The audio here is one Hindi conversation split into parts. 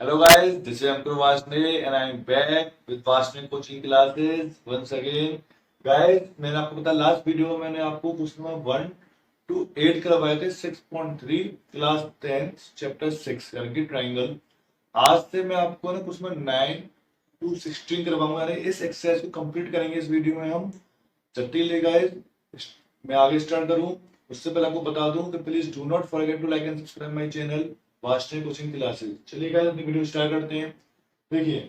Hello guys, this is Ankur Vasne and I'm back with Vasne coaching classes once again. Guys, मैंने आपको बताया लास्ट वीडियो में मैंने आपको क्वेश्चन नंबर 1 to 8 करवाए थे 6.3 क्लास 10 चैप्टर 6 यानी कि ट्राइंगल। आज से मैं आपको ना क्वेश्चन नंबर 9 to 16 करवाऊंगा। यानी इस एक्सरसाइज को कंप्लीट करेंगे इस वीडियो में हम। चलिए गाइस, मैं आगे स्टार्ट करूं उससे पहले आपको बता दूं कि please do not forget to like and subscribe my channel वास्टन कोचिंग क्लासेस। चलिए गाइस, अपनी वीडियो स्टार्ट करते हैं। देखिए,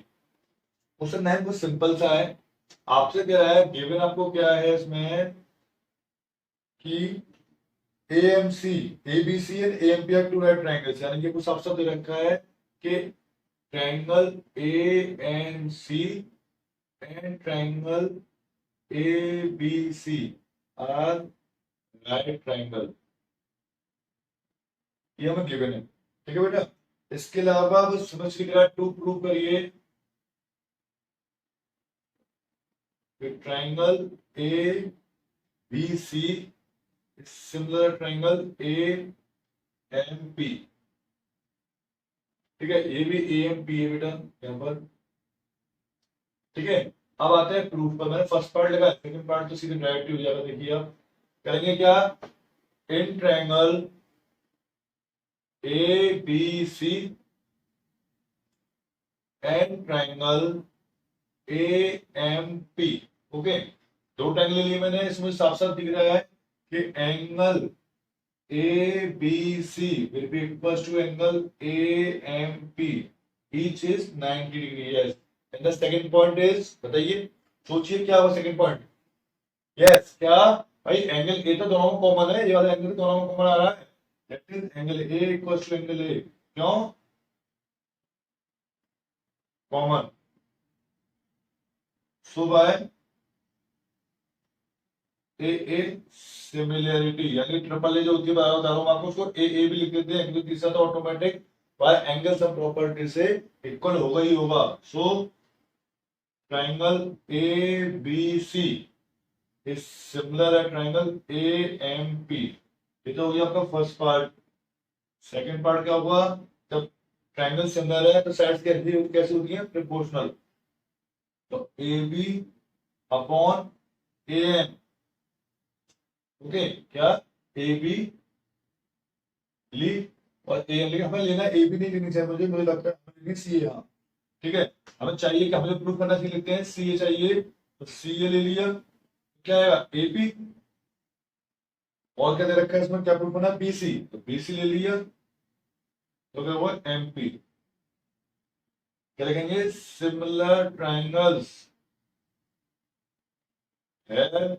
क्वेश्चन 9 कुछ सिंपल सा है। आपसे क्या है, गिवन आपको क्या है इसमें कि AMC, ABC and AMP are two right triangles, यानी कि कुछ साफ साफ दे रखा है कि triangle ANC and triangle ABC are right triangle. ये हमें गिवन है, ठीक है बेटा। इसके अलावा बस समझ के टू प्रूव करिए triangle A B C similar triangle A M P. ठीक है, ये भी ए एम पी है बेटा यहाँ पर। ठीक है, अब आते हैं प्रूफ पर। मैंने फर्स्ट पार्ट लगा, सेकंड पार्ट तो सीधे डायरेक्ट हो जाएगा। देखिए आप करेंगे क्या, in triangle A B C and triangle A M P. Okay, दो ट्रायंगल लिए मैंने, इसमें साफ साफ दिख रहा है कि angle A B C will be equal to angle A M P, each is 90 degree. Yes, and the second point is, बताइए, सोचिए क्या हुआ सेकंड पॉइंट। यस, क्या भाई, एंगल ए तो दोनों में कॉमन है, ये वाला एंगल दोनों में कॉमन आ रहा है। That is angle A equal to angle A. क्यों common? So by A A similarity, यानी ट्रिपल ए जो होती है, बता रहा हूं आपको, उसको ए ए भी लिख देते हैं क्योंकि तीसरा तो automatic by angle sum property से इक्वल होगा ही होगा। So triangle A B C is similar है ट्राइंगल ए एम पी। ये तो हो गया आपका फर्स्ट पार्ट। सेकंड पार्ट क्या होगा, जब ट्राइंगल सिमिलर है तो साइड्स कैसे होती है, प्रोपोर्शनल। तो A B upon A M. Okay, क्या ए बी ली और ए एम, लेकिन हमें लेना ए बी नहीं लेनी चाहिए, मुझे लगता है हमें लेनी सी ए। हाँ, ठीक है, हमें चाहिए कि हमें प्रूफ करना चाहिए, लिखते हैं सी ए चाहिए, तो सी ए ले लिया। क्या आएगा, ए पी, और क्या दे रखा है इसमें, क्या प्रूफ करना, बी सी, तो बी सी ले लिया, तो क्या हुआ एम पी। क्या लिखेंगे, similar triangles have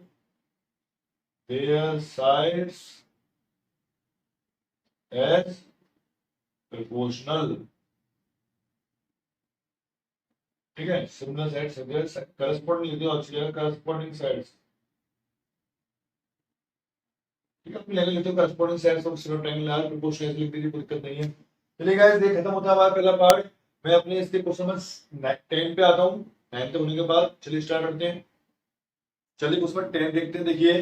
their sides as proportional। ठीक है, सिमिलर साइड्स करस्पॉन्डिंग लिख दो, अच्छी जगह करस्पॉन्डिंग साइड्स। ठीक है, अपनी लेवल लेते हो corresponding sides of similar triangle are proportional लिख दीजिए, कोई दिक्कत नहीं है। चलिए गाइस, ये खत्म होता है हमारा पहला पार्ट। मैं अपने इसके क्वेश्चन नंबर 10 पे आता हूँ। 9 तक होने के बाद चलिए स्टार्ट करते हैं। चलिए क्वेश्चन नंबर 10 देखते हैं। देखिए,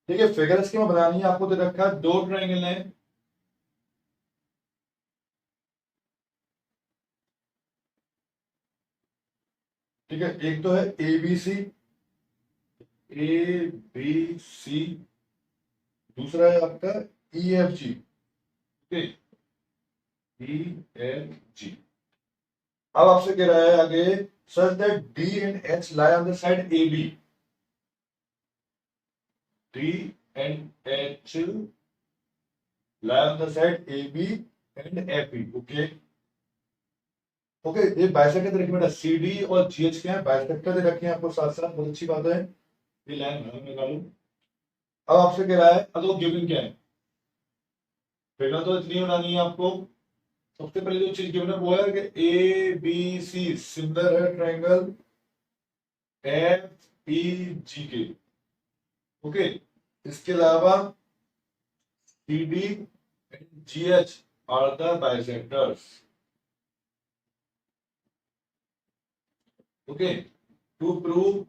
देखिए फिगर स्कीमा बनानी है आपको, दे रखा है दो ट्रायंगल है। ठीक है, एक तो है A B C, A B सी, दूसरा है आपका E F G. Okay, E F G. अब आपसे कह रहा है आगे, such that D and H lie on the side A B. D and H lie on the side A B and F B. Okay, okay, ये बाइसेक्टर दे रखे बेटा, सी डी और जी एच क्या है, बाइसेक्टर दे रखे हैं आपको साथ साथ, बहुत अच्छी बात है। ये लाइन निकालू। अब आपसे कह रहा है, अब तो गिवन क्या है, फिगर तो इतनी बनानी है आपको। सबसे पहले जो चीज गिवन है वो है कि ए बी सी सिमिलर है ट्रायंगल एफ ई जी के। ओके, इसके अलावा C D and G H are the bisectors. Okay, to prove,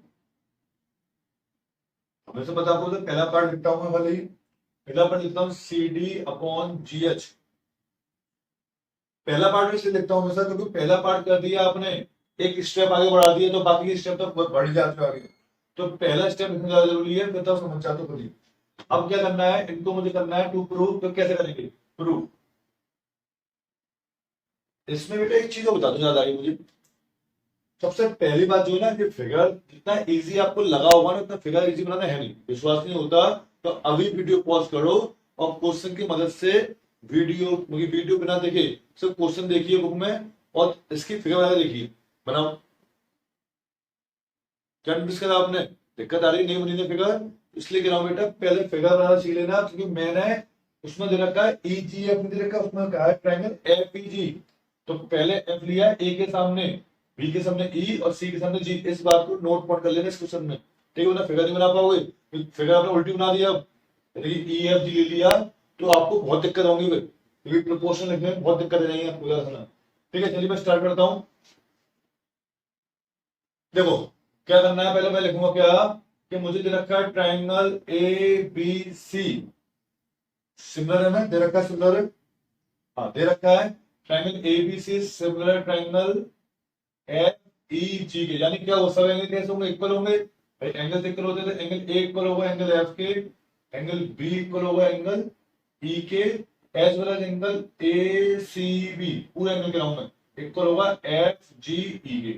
हमें से पता आपको तो पहला पार्ट लिखता हूं मैं भले ही, मतलब अपन लिखता हूँ C D upon G H. पहला पार्ट में इसलिए लिखता हूँ हमेशा क्योंकि पहला पार्ट कर दिया आपने, एक स्टेप आगे बढ़ा दिया तो बाकी के स्टेप तो बढ़ जाते हो आगे। तो पहला स्टेप लिखना ज्यादा जरूरी है, फिर तो समझ जाते हो खुद ही। अब क्या करना है, इनको मुझे करना है टू प्रूव। तो कैसे करेंगे प्रूव? इसमें बेटा एक चीज बता दो, ज्यादा आई मुझे। सबसे पहली बात जो है ना, ये फिगर जितना इजी आपको लगा होगा ना, उतना फिगर इजी बनाना है नहीं। विश्वास नहीं होता तो अभी वीडियो पॉज करो और क्वेश्चन की मदद से वीडियो बिना देखे सिर्फ क्वेश्चन देखिए बुक में और इसकी फिगर वगैरह देखिए, बनाओ। क्या नोटिस करा आपने? दिक्कत आ रही नहीं बनी थी फिगर? इसलिए कह रहा हूं बेटा पहले फिगर बनाना सीख लेना, क्योंकि मैंने उसमें दे रखा है ई जी एफ दे रखा है, उसमें कहा है ट्राइंगल एफ ई जी। तो पहले एफ लिया ए के सामने, बी के सामने ई और सी के सामने जी। इस बात को नोट पॉइंट कर लेना इस क्वेश्चन में, ठीक है ना? फिगर नहीं बना पाओगे, फिगर आपने उल्टी बना दिया। अब ई एफ जी ले लिया तो आपको बहुत दिक्कत होगी भाई, क्योंकि प्रोपोर्शन लिखने में बहुत दिक्कत रहेगी आपको, याद रखना। ठीक है, चलिए मैं स्टार्ट करता हूँ। देखो क्या करना है, पहले मैं लिखूंगा क्या कि मुझे दे रखा है triangle A B C. Similar है ना, दे रखा है सिमिलर। हाँ दे रखा है triangle A B C similar triangle F E G के। यानी क्या वो सब एंगल कैसे होंगे? इक्वल होंगे भाई। एंगल इक्वल होते हैं तो एंगल ए इक्वल होगा एंगल एफ के, एंगल बी इक्वल होगा एंगल ई के, as well as angle A C B, पूरा एंगल के राउंड में इक्वल होगा एफ जी ई के।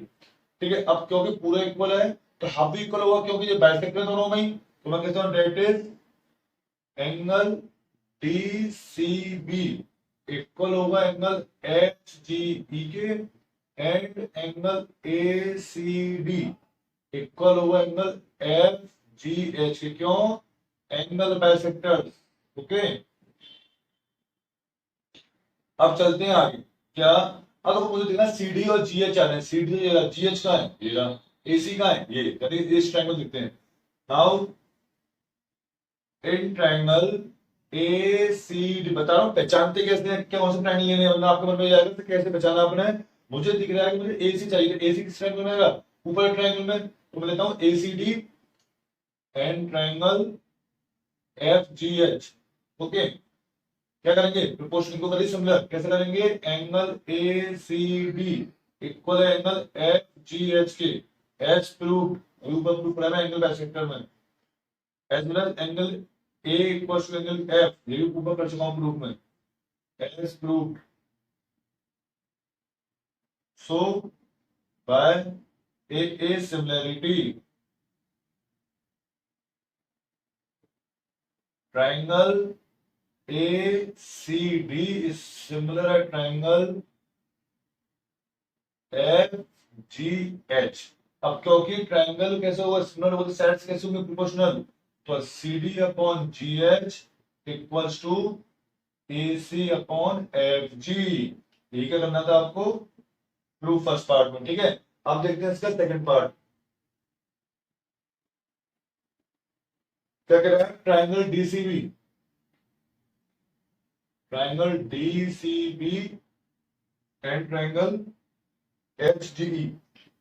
ठीक है, अब क्योंकि पूरा इक्वल है तो हाफ भी इक्वल होगा, क्योंकि ये बाइसेक्टर दोनों में ही। तो मैं कहता हूँ that is angle D C B equal होगा एंगल एच जी ई के, and angle A C D equal होगा एंगल एफ जी एच के। क्यों? Angle bisectors. ओके, अब चलते हैं आगे। क्या? अब मुझे देखना सी डी और जी एच आ रहे हैं। सी डी जी एच कहाँ है? ये ए सी कहाँ है? ये यानी इस ट्रायंगल दिखते हैं। Now in triangle A C D, बता रहा हूँ पहचानते कैसे हैं, क्या कौन सा ट्रायंगल लेने हैं, मतलब आपके मन में जाएगा तो कैसे पहचाना आपने। मुझे दिख रहा है कि मुझे ए सी चाहिए, ए सी किस ट्रायंगल में आएगा? ऊपर ट्रायंगल में। तो मैं लेता हूँ A C D and triangle F G H. Okay, क्या करेंगे? प्रोपोर्शन को करिए सिमिलर। कैसे करेंगे? Angle A C D equal है एंगल एफ जी एच के। एच प्रूव्ड, ऊपर प्रूव करा है एंगल बाइसेक्टर में। As well as angle A equal to angle F, ये भी ऊपर कर चुका हूं प्रूफ में। As proved so by A similarity triangle A C D is similar triangle F G H. अब क्योंकि ट्राइंगल कैसे होगा? सिमिलर होगा तो साइड्स कैसे होंगे? प्रोपोर्शनल। तो C D upon G H equals to A C upon F G. यही क्या करना था आपको प्रूफ फर्स्ट पार्ट में। ठीक है, अब देखते हैं इसका सेकंड पार्ट। क्या कह रहा है? Triangle DCB, triangle DCB and triangle HDE.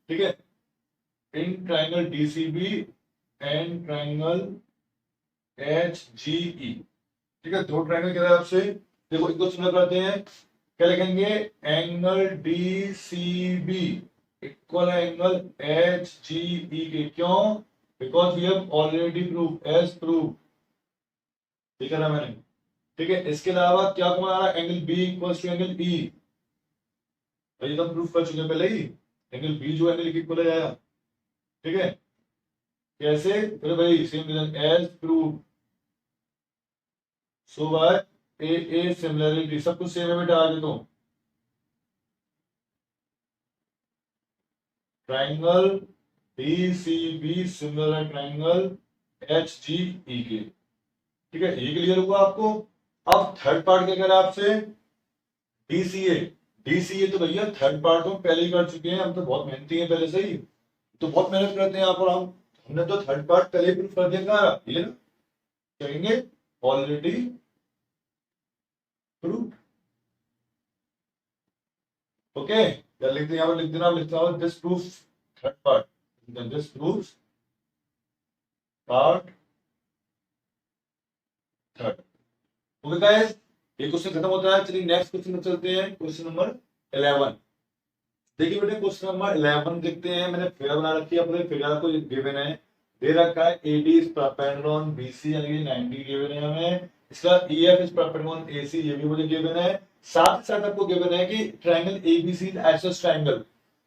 ठीक है, in triangle DCB and triangle HGE. ठीक है, दो ट्राइंगल कह रहा है आपसे। देखो इनको सिमिलर करते हैं। क्या लिखेंगे? Angle DCB equal angle HGE के। क्यों? Because we have already prove, as prove. ठीक है ना मैंने? ठीक है, इसके अलावा क्या कौन आ रहा है? Angle B equal to angle E. भाई तो प्रूफ कर चुके हैं पहले ही, एंगल बी जो एंगल इक्वल है आया। ठीक है, कैसे? अरे भाई same reason as prove so by A similarity. सब कुछ सेम है बेटा, आगे तो triangle D C B similar triangle H G E के। ठीक है, ये क्लियर हुआ आपको? अब थर्ड पार्ट क्या कह रहा है आपसे? डीसीए। डीसीए तो भैया थर्ड पार्ट तो हम पहले ही कर चुके हैं, हम तो बहुत मेहनती हैं पहले से ही, तो बहुत मेहनत करते हैं यहाँ पर हम। हमने तो थर्ड पार्ट पहले प्रूफ कर दिया था, ये ना कहेंगे ऑलरेडी प्रूफ। ओके, या लिख दे, यहाँ पर लिख देना, लिखता हूँ this proof third part, this proof part third. Okay guys, ये क्वेश्चन खत्म होता है। चलिए नेक्स्ट क्वेश्चन में चलते हैं, क्वेश्चन नंबर 11। देखिए बेटे क्वेश्चन नंबर 11 देखते हैं। मैंने फिगर बना रखी है, अपने फिगर को गिवन है, दे रखा है AD is perpendicular on BC यानी कि 90 गिवन है हमें। इसका EF is perpendicular on AC, ये भी मुझे गिवन है। साथ ही साथ आपको गिवन है कि triangle ABC is isosceles triangle,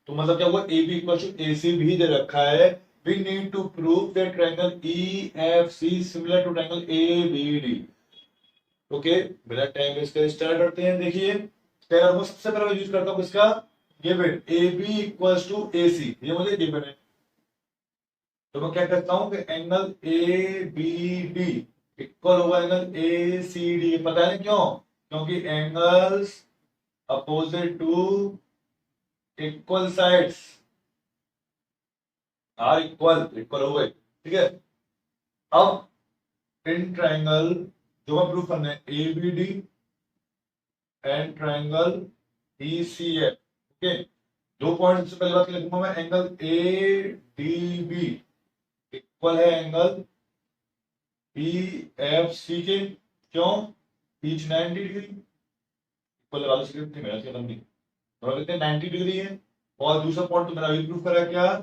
तो मतलब क्या हुआ, AB इक्वल टू AC भी दे रखा है। We need to prove that triangle EFC similar to triangle ABD। Okay, बिना टाइम वेस्ट करे स्टार्ट करते हैं। देखिए पहला मैं सबसे पहले यूज करता हूं इसका given AB equals to AC, ये मुझे गिवन है। तो मैं क्या करता हूं कि एंगल ABD इक्वल होगा एंगल ACD। पता है क्यों? क्योंकि angles opposite to equal sides are equal, equal हो गए, ठीक है। अब इन ट्रायंगल जो मैं प्रूफ करना है ABD and triangle ECF, okay. दो पॉइंट से पहले बात लिखूंगा मैं, एंगल ADB इक्वल है एंगल EFC के। क्यों? ईच 90 डिग्री इक्वल वाले से कितनी मेहनत खत्म नहीं, दोनों कितने 90 डिग्री है। और दूसरा पॉइंट तो मैंने अभी प्रूफ करा क्या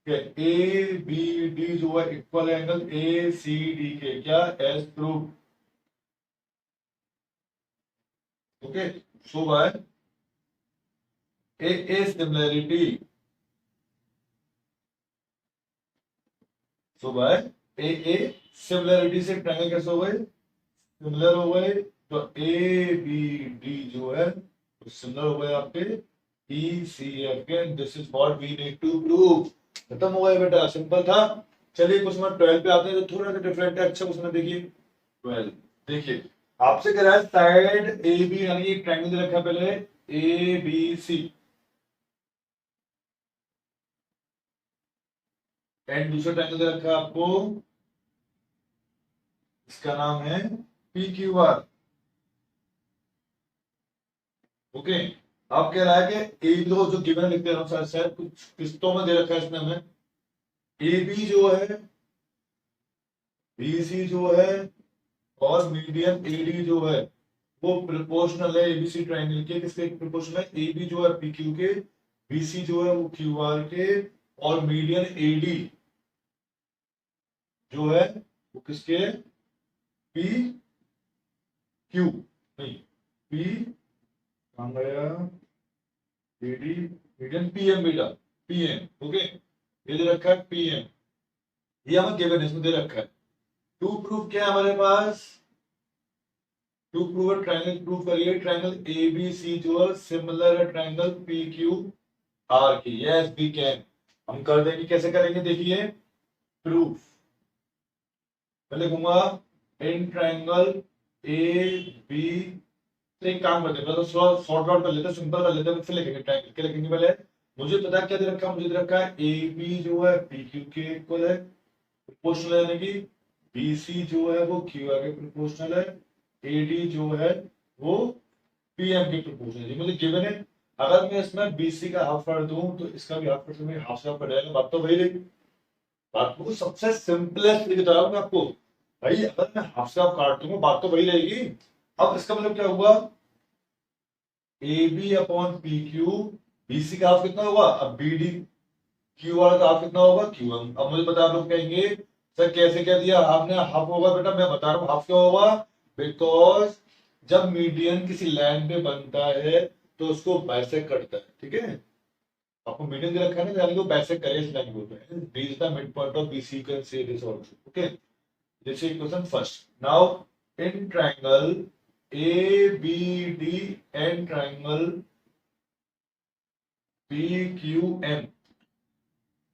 कि ABD जो है इक्वल है एंगल ACD के, क्या as proof, okay. So by A similarity, so by A similarity से ट्रायंगल कैसे हो गए, सिमिलर हो गए। तो ABD जो है तो सिमिलर हो गए आपके ECF के। This is what we need to prove. खत्म हो गया बेटा, सिंपल था। चलिए क्वेश्चन नंबर 12 पे आते हैं, तो थोड़ा सा डिफरेंट है। अच्छा क्वेश्चन है, देखिए 12। देखिए आपसे कह रहा है साइड AB यानी एक ट्रायंगल दे रखा है पहले ABC, एंड दूसरा ट्रायंगल दे रखा है आपको, इसका नाम है PQR, ओके। अब कह रहा है कि ए जो गिवन लिखते हैं सर, शायद कुछ किस्तों में दे रखा है इसने हमें। AB जो है, BC जो है और मीडियन AD जो है वो प्रोपोर्शनल है ABC ट्रायंगल के। किसके प्रोपोर्शनल है? AB जो है PQ के, BC जो है वो QR के, और मीडियन AD जो है वो किसके? PQ नहीं, P कहाँ गया, AD मीडियन PM बेटा, PM, ओके। ये दे रखा है PM, ये हमें गिवन है, इसमें दे रखा है। टू प्रूफ क्या है हमारे पास, टू प्रूव ट्रायंगल प्रूव करिए, ट्रायंगल ABC जो है सिमिलर है ट्रायंगल PQR की। यस वी कैन, हम कर देंगे। कैसे करेंगे देखिए, प्रूफ पहले लिखूंगा इन ट्रायंगल AB। तो एक काम करते हैं, पहले तो शॉर्ट आउट कर लेते हैं, सिंपल कर लेते हैं, फिर लिखेंगे ट्रायंगल। क्या लिखेंगे पहले, मुझे पता है क्या दे रखा है, मुझे दे रखा है AB जो है PQ के इक्वल है, प्रोपोर्शनल यानी कि BC जो है वो QR के प्रोपोर्शनल है, AD जो है वो PM के प्रोपोर्शनल है, मुझे गिवन है। अगर मैं इसमें BC का हाफ कर दूं तो इसका भी हाफ कर दूं, हाफ से हाफ कर जाएगा। बात तो वही रही, बात को सबसे सिंपलेस्ट लिख रहा हूं मैं आपको भाई। अगर मैं हाफ से हाफ काट दूंगा बात तो वही रहेगी। अब इसका मतलब क्या हुआ, AB अपॉन PQ, BC का हाफ कितना होगा, अब BD QR का हाफ कितना होगा, QM। अब मुझे पता, आप लोग कहेंगे सर कैसे कह दिया आपने हाफ होगा, बेटा मैं बता रहा हूँ हाफ क्यों होगा, बिकॉज जब मीडियन किसी लाइन पे बनता है तो उसको बाइसेक्ट करता है, ठीक है। आपको मीडियन दे रखा है ना, यानी कि वो बाइसेक्ट करे इस लाइन को, B is the mid point of BC, you can say this also, okay. This is question first. Now in triangle ABD and triangle PQM,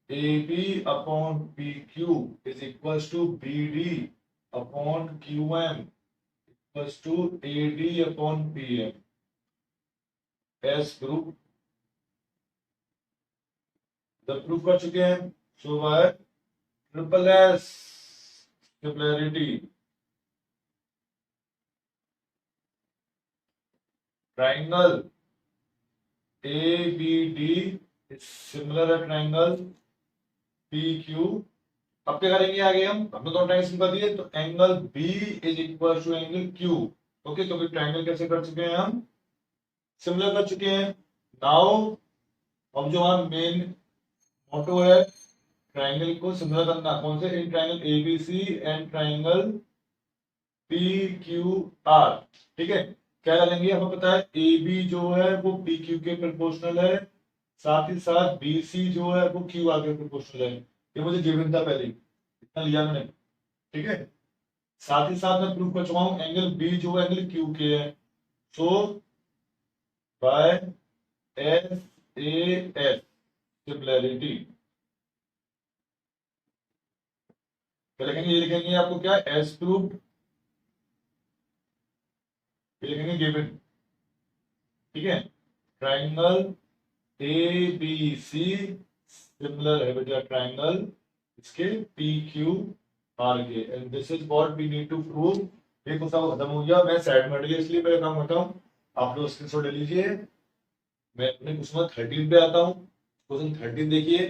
AB upon PQ is equals to BD upon QM equals to AD upon PM as proof। जब प्रूफ कर चुके हैं, so by triple S similarity, triangle ABD is similar है ट्राइंगल PQ। अब क्या करेंगे आगे, हमने दोनों ट्रायंगल कर दिए, तो angle B is equal to angle Q, okay, तो फिर ट्राइंगल कैसे कर चुके हैं हम, सिमिलर कर चुके हैं। नाउ अब जो हमारा मेन मोटो है, ट्राइंगल को सिमिलर करना, कौन से, in triangle ABC and triangle P Q are. ठीक है, क्या करेंगे, हमें पता है ए बी जो है वो पी क्यू के प्रोपोर्शनल है, साथ ही साथ बी सी जो है वो क्यू आर के प्रोपोर्शनल है। ये मुझे गिवन था पहले ही, इतना लिया मैंने। ठीक है, साथ ही साथ मैं प्रूव कर चुका हूँ एंगल बी जो है एंगल क्यू के है। So by S A S similarity क्या लिखेंगे, ये लिखेंगे आपको क्या, एस प्रूव्ड, ये लिखेंगे गिवन। ठीक है, triangle A B C similar है बेटा ट्राइंगल इसके पी क्यू आर के, and this is what we need to prove. ये क्वेश्चन खत्म हो गया, मैं साइड में हट गया इसलिए मेरा काम करता हूँ, आप लोग स्क्रीनशॉट ले लीजिए। मैं अपने क्वेश्चन 13 पे आता हूँ। क्वेश्चन 13 देखिए,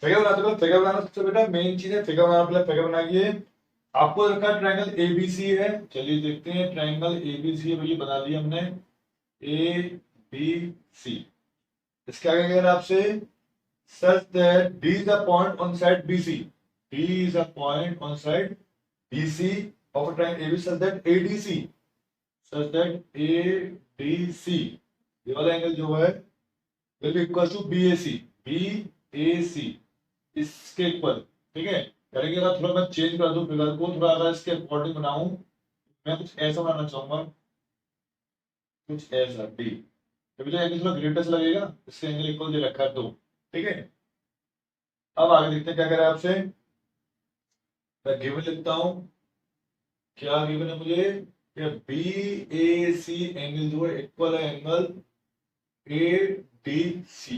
फिगर बनाते हो, फिगर बनाना सबसे बेटा मेन चीज है, फिगर बनाना, पहले फिगर बनाइए। आपको रखा ट्राइंगल एबीसी है, चलिए देखते हैं ट्राइंगल एबीसी है भैया, बना लिया हमने ए बी सी। इसके आगे कह रहा है आपसे such that D is a point on side BC. D is a point on side BC of a triangle AB such that ADC, such that ADC ये वाला एंगल जो है will be equal to BAC, BAC इसके इक्वल। ठीक है, करेंगे अगर थोड़ा मैं चेंज कर दूं फिगर को, थोड़ा अगर इसके अकॉर्डिंग बनाऊं, मैं कुछ ऐसा बनाना चाहूंगा, कुछ ऐसा डी, तो मुझे एंगल थोड़ा ग्रेटेस्ट लगेगा, इसके एंगल इक्वल दे रखा है तो। ठीक है, अब आगे देखते हैं क्या कह रहा है आपसे। मैं गिवन लिखता हूं, क्या गिवन है मुझे, बी ए सी एंगल जो है इक्वल है एंगल ए डी सी,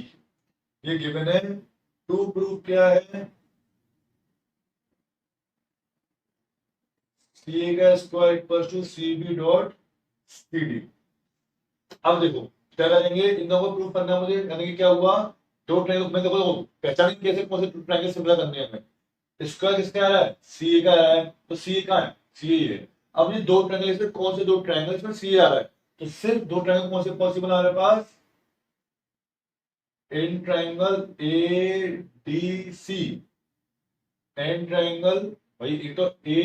ये गिवन है। टू प्रूफ क्या है, सी ए का square equal to C B dot C D. अब देखो क्या करेंगे, इन दोनों को प्रूफ करना है मुझे, यानी कि क्या हुआ, दो ट्रायंगल में देखो पहचान कैसे कौन से ट्रायंगल सिमिलर करने हैं हमें। स्क्वायर किसका आ रहा है, सी ए का आ रहा है, तो सी ए का है, सी ए है। अब ये दो ट्रायंगल, इसमें कौन से दो ट्रायंगल, इसमें सी ए आ रहा है, तो सिर्फ दो ट्रायंगल कौन से पॉसिबल आ रहे पास, in triangle A D C and triangle, भाई एक तो ए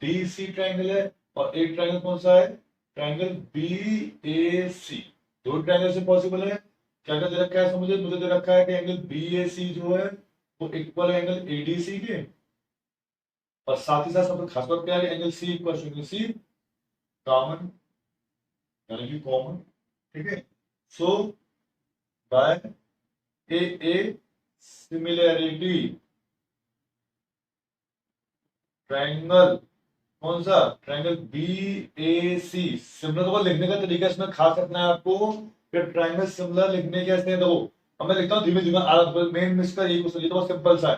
डी सी ट्रायंगल है, और एक ट्रायंगल कौन सा है, ट्रायंगल बी ए सी, दो ट्रायंगल से पॉसिबल है। क्या क्या दे रखा है इसमें मुझे दे रखा है कि एंगल बी ए सी जो है वो इक्वल है एंगल ए डी सी के, और साथ ही साथ सबसे खास बात क्या है, angle C equal to angle C common, यानी कि कॉमन। ठीक है, so by A similarity triangle, कौन सा, triangle B A C similar, तो लिखने का तरीका इसमें खास रखना है आपको, फिर ट्रायंगल सिमिलर लिखने कैसे हैं, देखो अब मैं लिखता हूँ धीमे धीमे, मेन इसका ये क्वेश्चन, ये तो सिंपल सा है,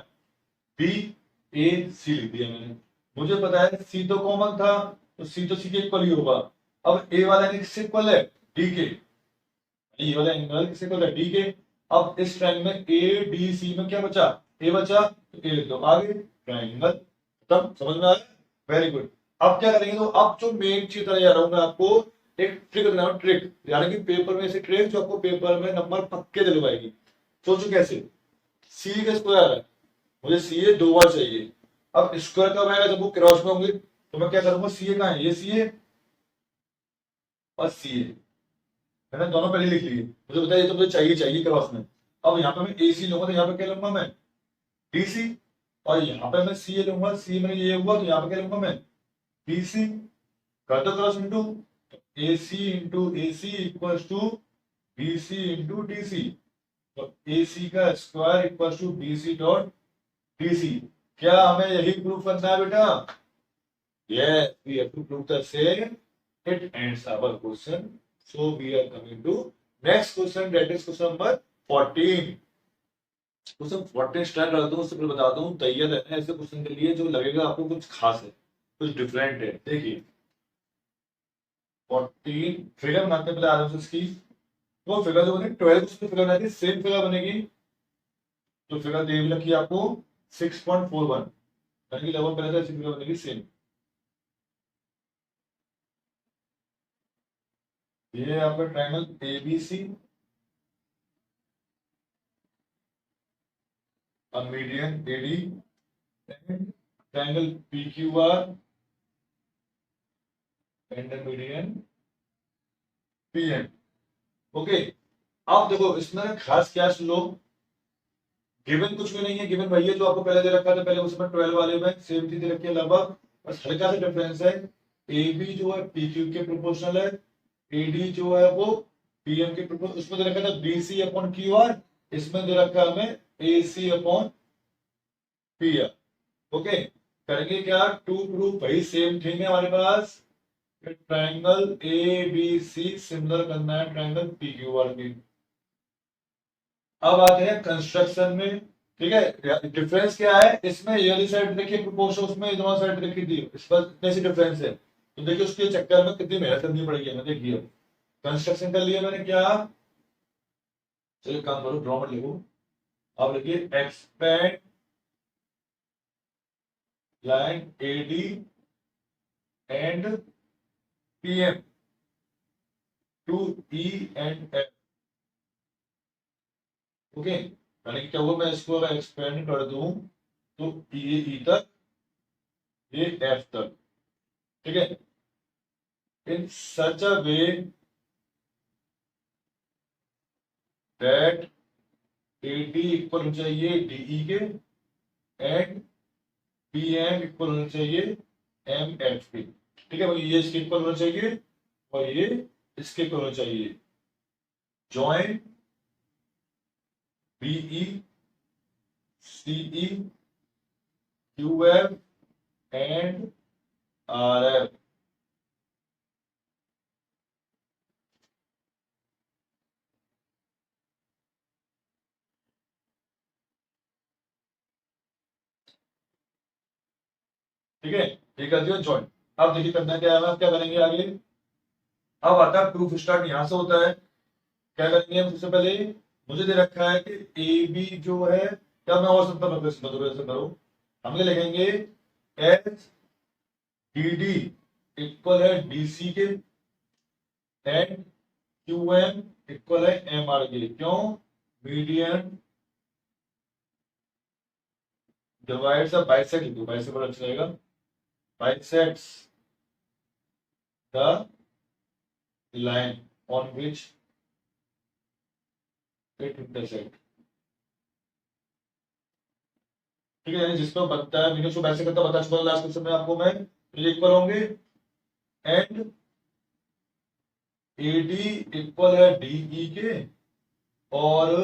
बी ए सी लिख दिया मैंने, मुझे पता है सी तो कॉमन था, तो सी तो सी के इक्वल ही होगा। अब ए वाला एंगल किससे इक्वल है, डी के, ये वाला एंगल किससे इक्वल है, डी के। अब इस ट्रायंगल में ए डी सी में क्या बचा, ए बचा, तो ए लिख दो, आगे ट्रायंगल खत्म, समझ में आ गया, वेरी गुड। अब क्या करेंगे, तो अब जो मेन चीज जा रहा हूं मैं आपको एक ट्रिक बताना, ट्रिक यानी कि पेपर में ऐसे ट्रिक जो आपको पेपर में नंबर पक्के दिलवाएगी। सोचो कैसे, सी का स्क्वायर है, मुझे सी ए दो बार चाहिए, अब स्क्वायर कब आएगा, जब वो क्रॉस में होंगे, तो मैं क्या करूंगा, सी ए कहाँ है, ये सी ए और सी ए, मैंने दोनों पहले लिख लिए, मुझे बताया ये तो मुझे चाहिए चाहिए क्रॉस में। अब यहाँ पे मैं ए सी लूंगा, तो यहाँ पे क्या लूंगा मैं, डी सी, और यहाँ पे मैं सी ए लूंगा, सी में ये हुआ, तो यहाँ पे क्या लूंगा मैं, बी सी, कर दो cross into, A C into A C equal to B C into D C, तो ए सी का square equal to B C dot D C. क्या हमें यही प्रूव करना है बेटा, yes we have to prove the same, it ends our question, so we are coming to next question, that is question number 14। Question 14 start कर दूं, उससे पहले बता दूं तैयार रहना ऐसे क्वेश्चन के लिए जो लगेगा आपको कुछ खास है, कुछ डिफरेंट है। देखिए 14 फिगर बनाते हैं पहले आराम से इसकी, वो फिगर जो बनेगी 12 उसमें फिगर बनाएगी, सेम फिगर बनेगी, तो फिगर दे भी रखी है आपको 6.41, यानी कि लगभग पहले से ऐसी फिगर बनेगी सेम। ये है आपका triangle ABC, a median AD, and triangle PQR and a median PM. Okay, अब देखो इसमें खास क्या सुन लो, गिवन कुछ भी नहीं है, गिवन वही है जो आपको पहले दे रखा था, पहले उसमें 12 वाले में सेम चीज दे रखी है लगभग, बस हल्का सा डिफरेंस है। ए बी जो है पी क्यू के प्रोपोर्शनल है, ए डी जो है वो पीएम के प्रोपोर्शनल, उसमें दे रखा था B C upon Q R, इसमें दे रखा है हमें A C upon P R. Okay, करेंगे क्या, टू प्रूफ वही सेम थिंग है हमारे पास, triangle A B C similar करना है ट्राइंगल पी क्यू आर की। अब आते हैं कंस्ट्रक्शन में, ठीक है, डिफरेंस क्या है इसमें, ये वाली साइड देखिए प्रोपोर्शन, उसमें दोनों साइड देखी थी, इस पर इतने से डिफरेंस है, तो देखिए उसके चक्कर में कितनी मेहनत करनी पड़ेगी हमें। देखिए कंस्ट्रक्शन कर लिया मैंने, क्या, चलिए काम करो, ड्रॉ मत लिखो, अब लिखिए expand line AD and PM to E and F. Okay, यानी क्या हुआ, मैं इसको अगर एक्सपेंड कर दूं तो ये ई तक, ये एफ तक, ठीक है, in such a way that A D equal होना चाहिए डीई के, एंड पी एम इक्वल होना चाहिए एम एफ के। ठीक है भाई, ये इसके इक्वल होना चाहिए और ये इसके इक्वल होना चाहिए। Join BE CE Q F and R F. ठीक है, ये कर दिया जॉइन। अब देखिए करना क्या है, आप क्या करेंगे आगे, अब आता है प्रूफ स्टार्ट, यहां से होता है। क्या करेंगे हम, सबसे पहले मुझे दे रखा है कि ए बी जो है, क्या मैं और सिंपल रख ऐसे करो, हम ये लिखेंगे एच डी डी इक्वल है डीसी के, एंड क्यू एम इक्वल है एम आर के। क्यों, मीडियन डिवाइड्स द बाइसेक्ट, लिखो बाइसेक्ट बड़ा अच्छा रहेगा, bisects the line on which it intersect. ठीक है, यानी जिसको बनता है मीडियम को बाइसेक्ट करता बता चुका लास्ट क्वेश्चन में आपको मैं, ये इक्वल होंगे, एंड ए डी इक्वल है डीई के, और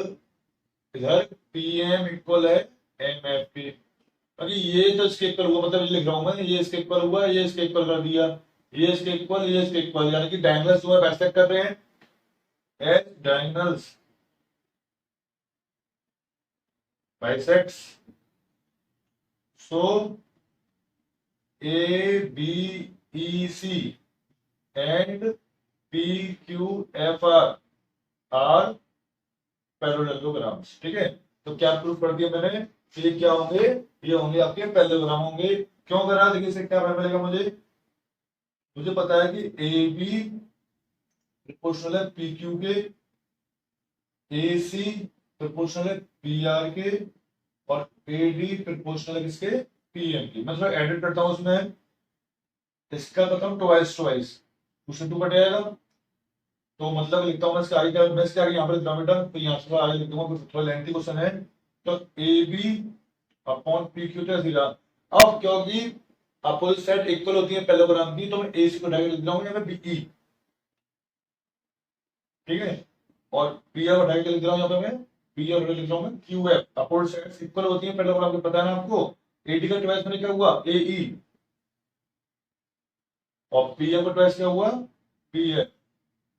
इधर पी एम इक्वल है एम एफ के। अभी ये जो इसके इक्वल हुआ, मतलब ये लिख रहा हूं मैं, ये इसके इक्वल हुआ, ये इसके इक्वल कर दिया, ये इसके इक्वल, ये इसके इक्वल, यानी कि डायगोनल्स जो है बाइसेक्ट कर रहे हैं, as diagonals bisects, so A B E C and P Q F are are parallelograms. ठीक है, तो क्या प्रूफ कर दिया मैंने, ये क्या होंगे, ये होंगे आपके पैरेललोग्राम होंगे। क्यों करा, देखिए इससे क्या पता मिलेगा मुझे, मुझे पता है कि ए बी प्रोपोर्शनल है पी क्यू के, ए सी प्रोपोर्शनल है पी आर के, और ए डी प्रोपोर्शनल है किसके, पी एम की। मैं थोड़ा एडिट करता हूं उसमें, इसका करता हूं ट्वाइस ट्वाइस, क्वेश्चन 2 कट जाएगा, तो मतलब लिखता हूं मैं इसके आगे, क्या मैं इसके आगे यहाँ पर लिखता हूं बेटा, तो यहाँ से आगे लिख दूंगा, थोड़ा लेंथी क्वेश्चन है। तो A B upon P Q तो ऐसे, अब क्योंकि अपोजिट साइड इक्वल होती है पैरेललोग्राम की, तो मैं ए सी को डायरेक्ट लिख रहा हूं, यहाँ पे बीई, ठीक है, और पी आर को डायरेक्ट लिख रहा हूं, यहाँ पे मैं पी आर लिख रहा हूं मैं Q F. Opposite side equal होती है पैरेललोग्राम को, पता है ना आपको, ए डी का ट्वाइस मैंने क्या हुआ, ए ई, और पी एफ का ट्वाइस क्या हुआ, पी एफ।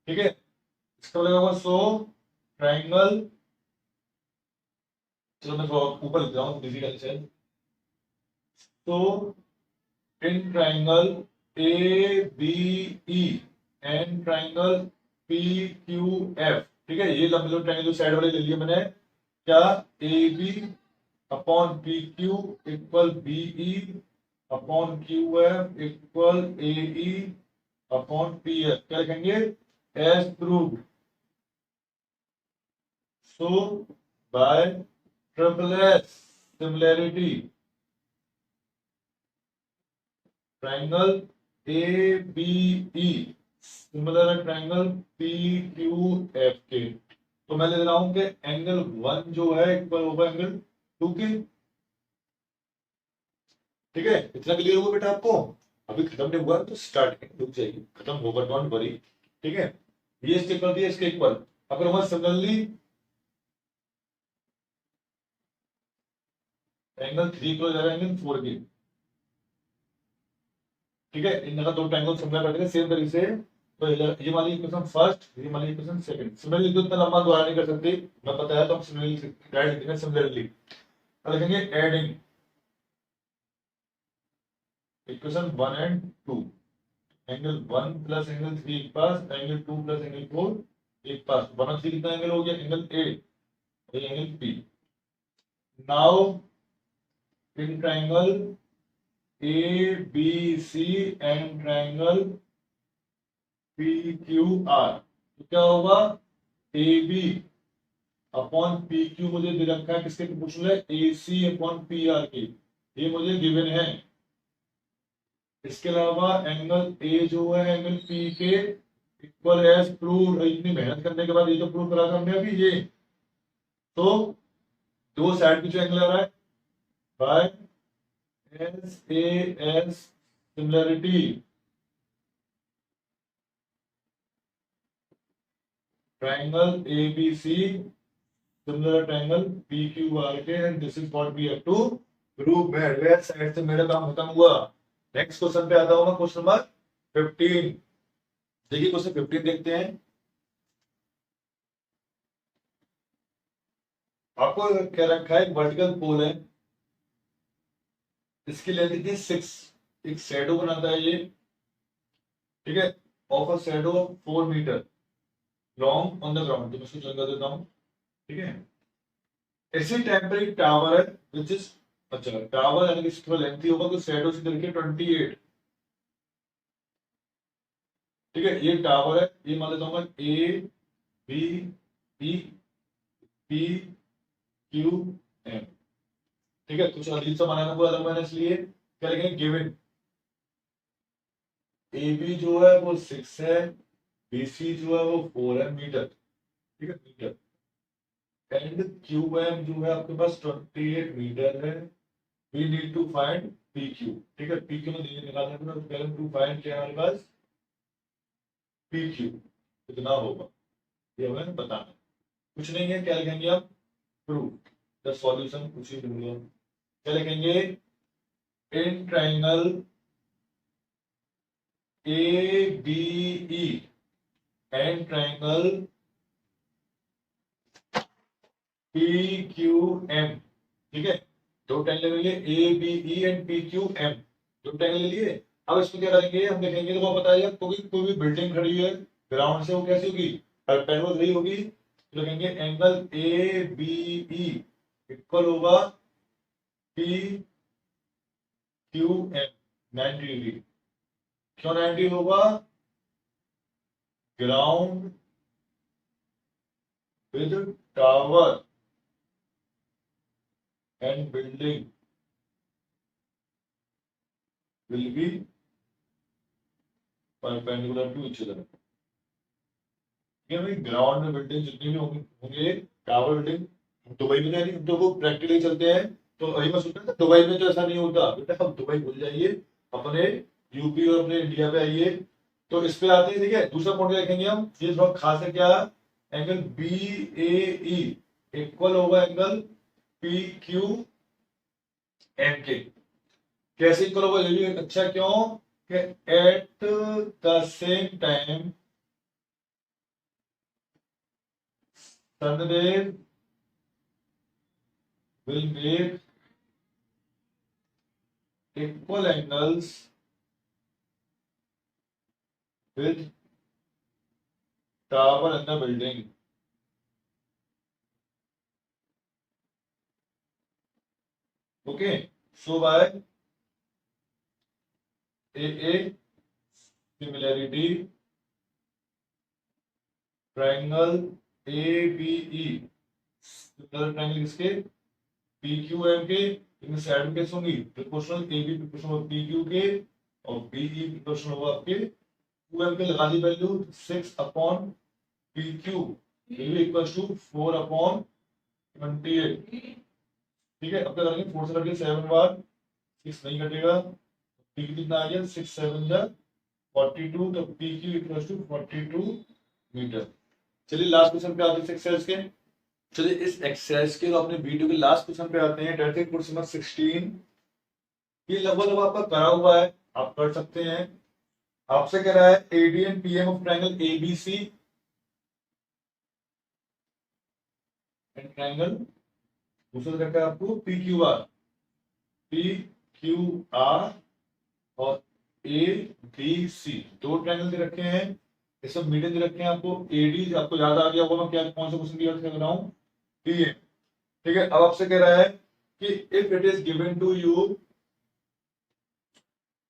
ठीक है, इसका लगेगा सो ट्राइंगल, चलो मैं थोड़ा ऊपर लिख रहा हूँ डिफिकल्ट है, तो in triangle A B E and triangle P Q F, ठीक है, ये लंबे लंबे ट्राइंगल साइड वाले ले लिए मैंने, क्या, A B upon P Q equal B E upon Q F equal A E upon P F. क्या लिखेंगे, as proved so by triple S similarity triangle ABE similar triangle PQFK। तो मैं ले रहा हूं कि एंगल 1 जो है इक्वल होगा एंगल 2 के। ठीक है, इतना क्लियर होगा बेटा आपको? अभी खत्म नहीं हुआ तो स्टार्ट रुक जाइए, खत्म होगा, डोंट वरी। ठीक है, ये इसके इक्वल दिया, इसके इक्वल। अगर वहां सिमिलरली एंगल 3 को जा रहा है एंगल 4 की। ठीक है, इन दो ट्रायंगल सिमिलर कर देंगे सेम तरीके से। तो ये वाली इक्वेशन फर्स्ट, ये वाली इक्वेशन सेकंड। सिमिलरली तो इतना लंबा दोहरा नहीं कर सकते, मैं पता है, तो हम सिमिलरली ऐड लिख देंगे। सिमिलरली लिखेंगे adding equation 1 and 2। Angle 1 plus angle 3 एक पास, एंगल 2 प्लस एंगल 4 एक पास। 1 और 3 कितना एंगल हो गया? Angle A, angle P. Now in triangle A B C and triangle P Q R, तो क्या होगा? A B upon P Q मुझे दे रखा है, किसके प्रोपोर्शनल है? A C upon P R की, ये मुझे गिवन है। इसके अलावा एंगल ए जो है एंगल पी के इक्वल एज प्रूव। इतनी मेहनत करने के बाद ये जो प्रूव करा था हमने अभी, ये तो दो साइड की जो एंगल आ रहा है by S A S similarity triangle A B C similar triangle P Q R के, and this is what we have to prove. मैं साइड से मेरा काम खत्म हुआ। नेक्स्ट क्वेश्चन पे आता हूँ मैं, क्वेश्चन नंबर 15। देखिए क्वेश्चन 15 देखते हैं। आपको क्या रखा है? एक वर्टिकल पोल है, इसकी लेंथ कितनी? 6। एक शैडो बनाता है ये। ठीक है, of a shadow 4 metre long on the ground. तो मैं इसको चेंज कर देता हूँ। ठीक है, ऐसे टेम्परेरी टावर है विच इज, अच्छा टावर यानी कि इसका लेंथ ही होगा तो शैडो से करके 28। ठीक है, ये टावर है, ये मान लेता हूँ मैं A B E P Q M. ठीक है, कुछ अजीब सा बनाना पूरा अलग मैंने, इसलिए क्या लिखेंगे? गिवन ए बी जो है वो 6 है, बी सी जो है वो 4 है मीटर। ठीक है, मीटर। एंड क्यू एम जो है आपके पास 28 मीटर है। We need to find P Q. ठीक है, पी क्यू में निकालने को, पहले टू फाइंड क्या है हमारे पास? पी क्यू कितना होगा, ये हमें बताना। कुछ नहीं है, क्या लिखेंगे आप? Proof the solution. कुछ ही ढूंढो, क्या लिखेंगे? In triangle A B E and triangle P Q M. ठीक है, दो ट्राइंगल ले लिए A B E and P Q M, दो ट्राइंगल ले लिए। अब इसमें क्या करेंगे हम? देखेंगे तो पता है कोई भी बिल्डिंग खड़ी है ग्राउंड से, वो कैसी होगी? परपेंडिकुलर रही होगी। तो लिखेंगे angle A B E equal होगा पी क्यू एम 90 डिग्री। क्यों 90 होगा? Ground with tower and building will be perpendicular to each other. भाई ग्राउंड में बिल्डिंग जितनी भी होंगे टावर बिल्डिंग, दुबई में नहीं, हम तो वो प्रैक्टिकली चलते हैं। तो वही मैं सोचता था दुबई में तो ऐसा नहीं होता बेटा, हम दुबई भूल जाइए, अपने यूपी और अपने इंडिया पे आइए। तो इस पे आते हैं। ठीक है, दूसरा पॉइंट देखेंगे हम, ये थोड़ा खास है। क्या? एंगल बी ए ई इक्वल होगा एंगल पी क्यू एम के। कैसे इक्वल होगा ये भी अच्छा, क्यों कि at the same time sunray will make equal angles with tower and the building. Okay, so by a similarity triangle A B E, triangle किसके, पी क्यू एम के, इनमें साइड में कैसे होंगी, प्रोपोर्शनल, ए बी प्रोपोर्शनल होगा पी क्यू के और बी ई प्रोपोर्शनल होगा आपके क्यू एम के। लगा दी value 6 upon P Q equal to 4 upon 28। ठीक है, अब क्या करेंगे, 4 से कटेंगे 7 बार, 6 नहीं कटेगा, पी क्यू कितना आ गया, 6 7 जा 42, तो P Q equal to 42 metre. चलिए लास्ट क्वेश्चन पे आते हैं एक्सरसाइज के। चलिए इस एक्सरसाइज के अपने वीडियो के लास्ट क्वेश्चन पे आते हैं, डेट क्वेश्चन नंबर 16। ये लगभग आपका करा हुआ है, आप कर सकते हैं। आपसे कह रहा है AD and PM of triangle ABC and triangle, दूसरा कहता है आपको पी क्यू आर और ए बी सी, दो ट्रायंगल दे रखे हैं, ये सब मीडियम दे रखे हैं आपको। एडी आपको याद आ गया होगा मैं क्या कौन सा क्वेश्चन दिया कर रहा हूं, पीएम। ठीक है, अब आपसे कह रहा है कि if it is given to you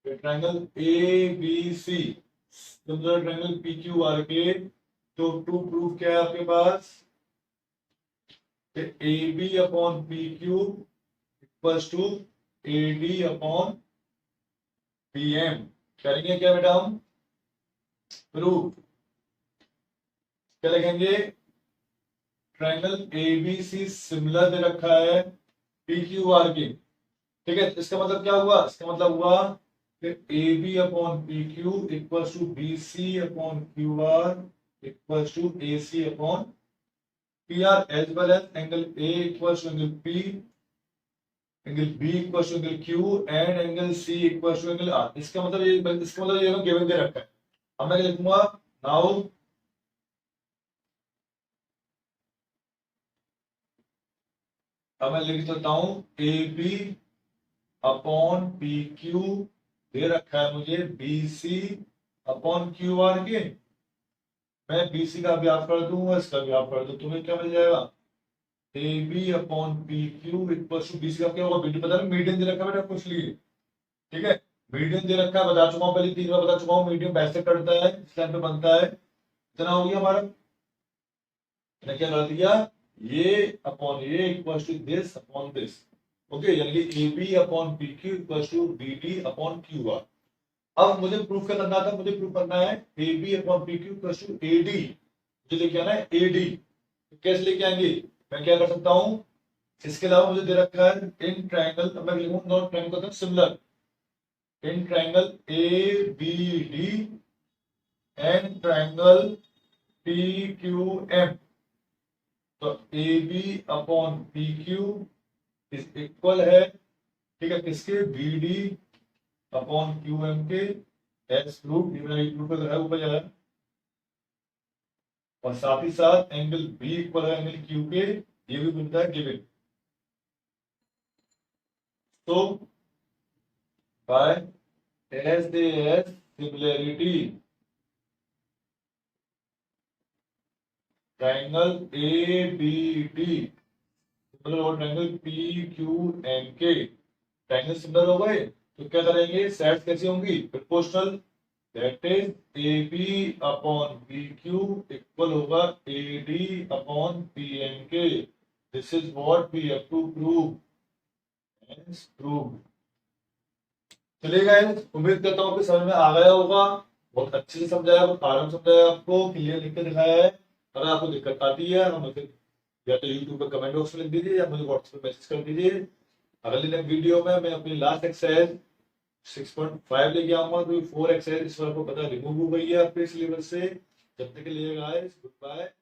triangle A B C triangle P Q R के, तो टू प्रूफ क्या है आपके पास, A B upon P Q equals to A D upon P M. करेंगे क्या बेटा हम, प्रूफ। क्या लिखेंगे, triangle A B C similar दे रखा है पी क्यू आर के। ठीक है, इसका मतलब क्या हुआ, इसका मतलब हुआ A B upon P Q equal to B C upon Q R equal to A C upon P R, as well as angle A equal to angle P, angle B equal to angle Q and angle C equal to angle R. इसका मतलब ये गिवन दे रखा है। अब मैं लिखूंगा नाउ अब मैं लिख देता हूं A B upon P Q दे रखा है मुझे B C upon Q R के। मैं बी सी का व्याप कर दूंगा, इसका व्याप कर दूं, तुम्हें क्या मिल जाएगा, A B upon P Q equal to B C का क्या होगा, बीटी पता है मीडियम दे रखा है बेटा कुछ लिए। ठीक है, मीडियम दे रखा है, बता चुका हूं पहले 3 बार बता चुका हूं, मीडियम वैसे करता है इस टाइम पे बनता है, इतना हो गया हमारा। मैंने क्या कर दिया, ये अपॉन ये equal to this upon this. Okay, यानी कि A B upon P Q equal to B D upon Q R. अब मुझे प्रूफ क्या करना था, मुझे प्रूफ करना है A B upon P Q equal to A D, मुझे लेके आना है ए डी। कैसे लेके आएंगे, मैं क्या कर सकता हूं, इसके अलावा मुझे दे रखा है इन ट्रायंगल, मैं लिखूंगा नॉट ट्रायंगल का similar, in triangle A B D and triangle P Q M, तो A B upon P Q is equal है, ठीक है, किसके, B D upon Q M के, एज प्रूफ है ऊपर जा रहा है, और साथ ही साथ एंगल बी इक्वल है एंगल क्यू के, ये भी मिलता है गिवन। तो by S A S similarity triangle A B D और ट्रायंगल पी क्यू एम के, ट्रायंगल सिमिलर हो गए, तो क्या करेंगे, साइड्स कैसी होंगी, proportional, that is A B upon P Q equal होगा A D upon P M के। This is what we have to prove, prove. चलिए गाइस, उम्मीद करता हूँ कि समझ में आ गया होगा, बहुत अच्छे से समझाया, बहुत आराम से समझाया, आपको क्लियर लिख के दिखाया है। अगर आपको दिक्कत आती है हम या तो यूट्यूब पर कमेंट बॉक्स में लिख दीजिए या मुझे व्हाट्सएप पे मैसेज कर दीजिए। अगले वीडियो में मैं अपनी लास्ट एक्सरसाइज 6.5 लेके आऊंगा, क्योंकि 4 एक्सरसाइज इस बार को पता रिमूव हो गई है आपके सिलेबस से। जब तक के लिए गाइस, गुड बाय।